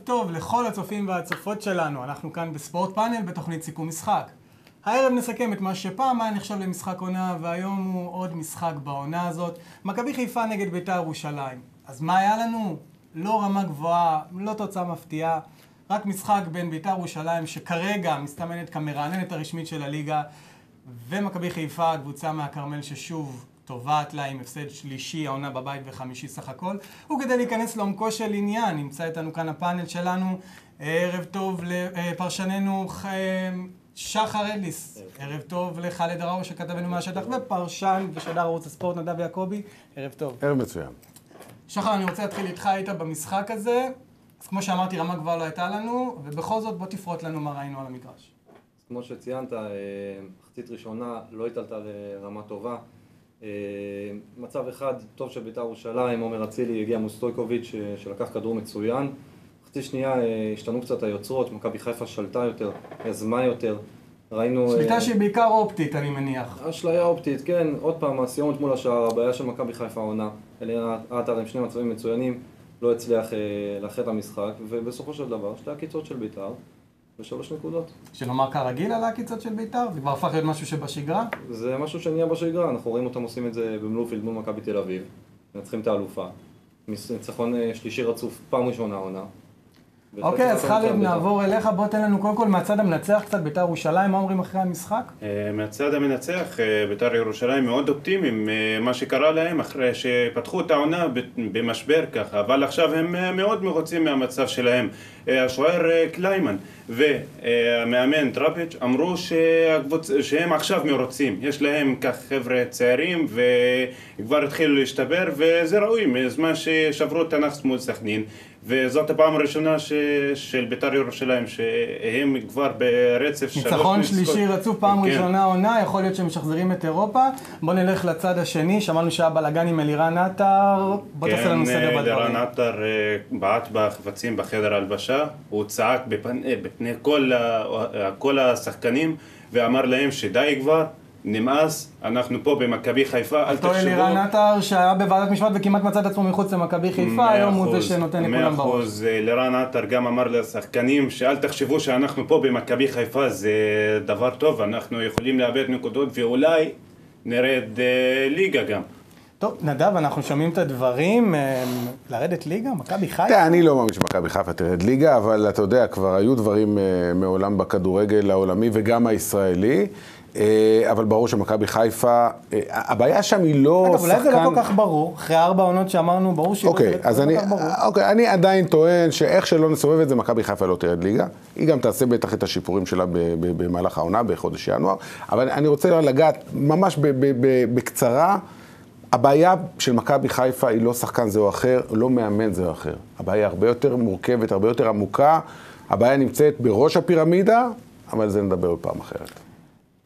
טוב לכל הצופים והצופות שלנו. אנחנו כאן בספורט פאנל בתוכנית סיכום משחק. הערב נסכם את מה שפעם היה נחשב למשחק עונה, והיום הוא עוד משחק בעונה הזאת. מכבי חיפה נגד בית"ר ירושלים. אז מה היה לנו? לא רמה גבוהה, לא תוצאה מפתיעה, רק משחק בין בית"ר ירושלים שכרגע מסתמנת כמרעננת הרשמית של הליגה, ומכבי חיפה, קבוצה מהכרמל ששוב טובעת לה עם הפסד שלישי, העונה בבית וחמישי סך הכל. וכדי להיכנס לעומקו של עניין, נמצא איתנו כאן הפאנל שלנו. ערב טוב לפרשננו שחר אדליס. ערב טוב לחאלד ראו שכתבנו מהשטח, ופרשן ושדר ערוץ הספורט נדב יעקבי. ערב טוב. ערב מצוין. שחר, אני רוצה להתחיל איתך איתה במשחק הזה. אז כמו שאמרתי, רמה גבוהה לא הייתה לנו, ובכל זאת בוא תפרוט לנו מה ראינו על המגרש. כמו שציינת, מחצית ראשונה לא התעלתה לרמה טובה. מצב אחד טוב של בית"ר ירושלים, עומר אצילי הגיע מוסטויקוביץ' שלקח כדור מצוין. מחצית שנייה השתנו קצת היוצרות, מכבי חיפה שלטה יותר, יזמה יותר. ראינו... שליטה שהיא בעיקר אופטית, אני מניח. אשליה אופטית, כן. עוד פעם, הסיומת מול השער, הבעיה של מכבי חיפה העונה. אלירן עטר עם שני מצבים מצוינים, לא הצליח לאחד את המשחק, ובסופו של דבר, שתי הקיצות של בית"ר. ו3 נקודות. שנאמר כרגיל על הקיצות של בית"ר? זה כבר הפך להיות משהו שבשגרה? זה משהו שנהיה בשגרה, אנחנו רואים אותם עושים את זה במלופילד מול מכבי תל אביב. מנצחים את האלופה. ניצחון שלישי רצוף, פעם ראשונה עונה. אוקיי, אז חאלד נעבור אליך, בוא תן לנו קודם כל מהצד המנצח קצת בית"ר ירושלים, מה אומרים אחרי המשחק? מהצד המנצח, בית"ר ירושלים מאוד אופטימיים, מה שקרה להם אחרי שפתחו את העונה במשבר ככה, אבל עכשיו הם מאוד מרוצים מהמצב שלהם. השוער קליימן והמאמן טראפיץ' אמרו שהם עכשיו מרוצים, יש להם כך חבר'ה צעירים וכבר התחילו להשתבר, וזה ראוי מזמן ששברו את הנקס מול סכנין, וזאת הפעם הראשונה של בית"ר ירושלים שהם כבר ברצף ניצחון שלישי רצוף, פעם ראשונה עונה, יכול להיות שהם משחזרים את אירופה. בוא נלך לצד השני, שמענו שהיה בלגן עם אלירן עטר, בוא תעשה לנו סדר בדברים. אלירן עטר בעט בחפצים בחדר הלבשה, הוא צעק בפני כל השחקנים ואמר להם שדי כבר, נמאס, אנחנו פה במכבי חיפה, אל תחשבו. אותו אלירן עטר שהיה בוועדת משפט וכמעט מצא את עצמו מחוץ למכבי חיפה, היום הוא זה שנותן לכולם בראש. 100%, אלירן עטר גם אמר לשחקנים שאל תחשבו שאנחנו פה במכבי חיפה, זה דבר טוב, אנחנו יכולים לאבד נקודות ואולי נרד ליגה גם. טוב, נדב, אנחנו שומעים את הדברים, לרדת ליגה, מכבי חיפה? אני לא מאמין שמכבי חיפה תרד ליגה, אבל אתה יודע, כבר היו דברים מעולם בכדורגל העולמי וגם הישראלי, אבל ברור שמכבי חיפה, הבעיה שם היא לא שחקן... אגב, אולי זה לא כל כך ברור, אחרי 4 עונות שאמרנו, ברור שהיא לא כל כך ברור. אוקיי, אני עדיין טוען שאיך שלא נסובב את זה, מכבי חיפה לא תרד ליגה. היא גם תעשה בטח את השיפורים שלה במהלך העונה, בחודש ינואר, אבל אני רוצה לגעת ממש בקצרה, הבעיה של מכבי חיפה היא לא שחקן זה או אחר, לא מאמן זה או אחר. הבעיה הרבה יותר מורכבת, הרבה יותר עמוקה. הבעיה נמצאת בראש הפירמידה, אבל זה נדבר בפעם אחרת.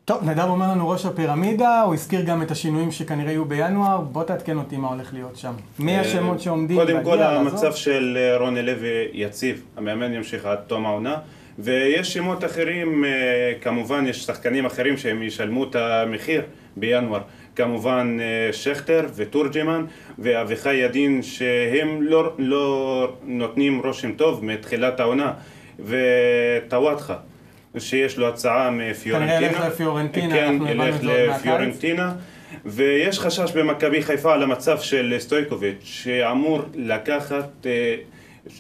טוב, נדב אומר לנו ראש הפירמידה, הוא הזכיר גם את השינויים שכנראה יהיו בינואר. בוא תעדכן אותי מה הולך להיות שם. מי השמות שעומדים? קודם כל המצב של רוני לוי יציב. המאמן ימשיך עד תום העונה. ויש שמות אחרים, כמובן יש שחקנים אחרים שהם ישלמו את המחיר בינואר. כמובן שכטר וטורג'מן ואביחי ידין שהם לא נותנים רושם טוב מתחילת העונה, וטוואטחה שיש לו הצעה מפיורנטינה. כנראה ילך לפיורנטינה. כן, ילך לפיורנטינה. ויש חשש במכבי חיפה על המצב של סטויקוביץ' שאמור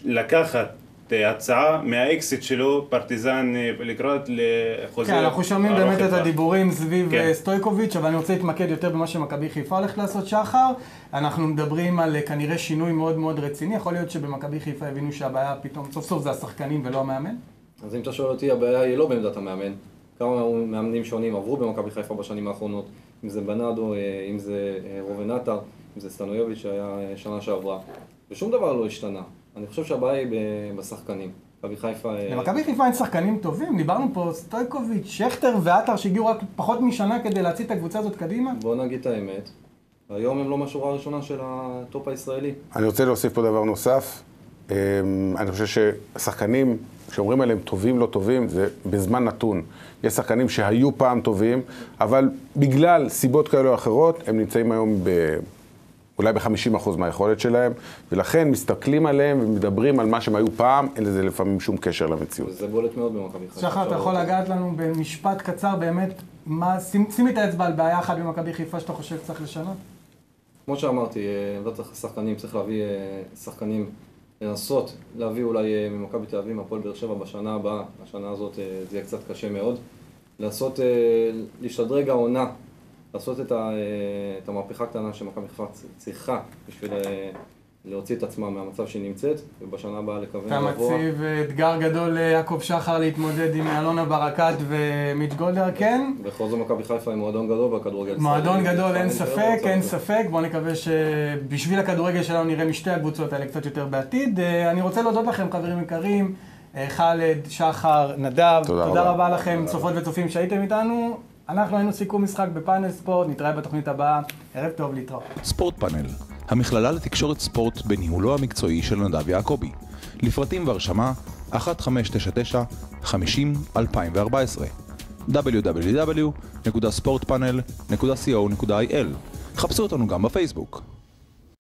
לקחת הצעה מהאקסיט שלו, פרטיזן בלגרד לחוזר. כן, אנחנו שומעים באמת את הדיבורים סביב סטויקוביץ', אבל אני רוצה להתמקד יותר במה שמכבי חיפה הולכת לעשות שחר. אנחנו מדברים על כנראה שינוי מאוד מאוד רציני, יכול להיות שבמכבי חיפה הבינו שהבעיה פתאום סוף סוף זה השחקנים ולא המאמן? אז אם אתה שואל אותי, הבעיה היא לא בעמדת המאמן. כמה מאמנים שונים עברו במכבי חיפה בשנים האחרונות, אם זה בנאדו, אם זה רובן עטר, אם זה סטנויוביץ' שהיה שנה שעברה. ושום דבר לא השתנה. אני חושב שהבעיה היא בשחקנים. מכבי חיפה... למכבי חיפה אין שחקנים טובים, דיברנו פה סטויקוביץ', שכטר ועטר שהגיעו רק פחות משנה כדי להציל את הקבוצה הזאת קדימה. בוא נגיד את האמת, היום הם לא מהשורה הראשונה של הטופ הישראלי. אני רוצה להוסיף פה דבר נוסף. אני חושב ששחקנים שאומרים עליהם טובים לא טובים, זה בזמן נתון. יש שחקנים שהיו פעם טובים, אבל בגלל סיבות כאלה או אחרות, הם נמצאים היום אולי ב-50% מהיכולת שלהם, ולכן מסתכלים עליהם ומדברים על מה שהם היו פעם, אין לזה לפעמים שום קשר למציאות. זה בולט מאוד במכבי חיפה. שחר, אתה יכול לגעת לנו במשפט קצר באמת, שים את האצבע על בעיה אחת במכבי חיפה שאתה חושב שצריך לשנות? כמו שאמרתי, לא צריך שחקנים, צריך להביא שחקנים, לנסות להביא אולי ממכבי תל אביב, הפועל באר שבע בשנה הבאה, השנה הזאת זה יהיה קצת קשה מאוד, לעשות, להשתדרג העונה, לעשות את המהפכה הקטנה שמכבי חיפה צריכה בשביל להוציא את עצמה מהמצב שהיא נמצאת, ובשנה הבאה לכוון אתה מציב אתגר גדול ליעקב שחר להתמודד עם אלונה ברקת ומיץ' גולדהר, כן? בכל זאת מכבי חיפה היא מועדון גדול בכדורגל. מועדון גדול, אין ספק. בואו נקווה שבשביל הכדורגל שלנו נראה משתי הקבוצות האלה קצת יותר בעתיד. אני רוצה להודות לכם, חברים יקרים, חאלד, שחר, נדב. תודה רבה לכם, צופות וצופים שהייתם איתנו. אנחנו היינו סיכום משחק בפאנל ספורט, נתראה בתוכנית הבאה. ערב טוב, להתראות. ספורט פאנל, המכללה לתקשורת ספורט בניהולו המקצועי של נדב יעקבי. לפרטים והרשמה 1599 50 2014 www.sportpanel.co.il. חפשו אותנו גם בפייסבוק.